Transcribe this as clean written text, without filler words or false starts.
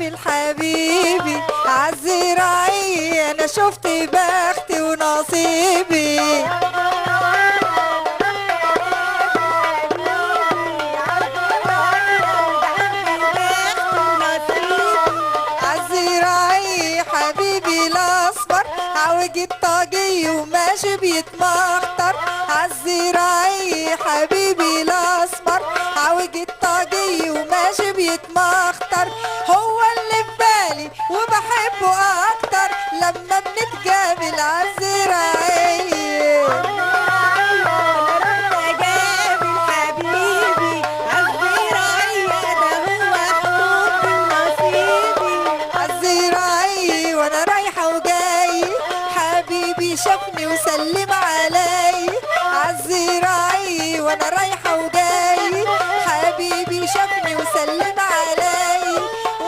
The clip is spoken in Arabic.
قابل حبيبي عالزراعية، انا شفت بختي ونصيبي. عالزراعية حبيبي الأصفر عوج الطاجي وماشي بيتمخطر. عالزراعية حبيبي الأسمر عوج الطاجي وماشي بيتمخطر. هو اللي في بالي وبحبه أكتر لما بنتقابل عالزراعية. عالزراعية وأنا رايحة وجاي حبيبي شافني وسلم علي. عالزراعية وانا رايحة وجاي حبيبي شافني وسلم علي.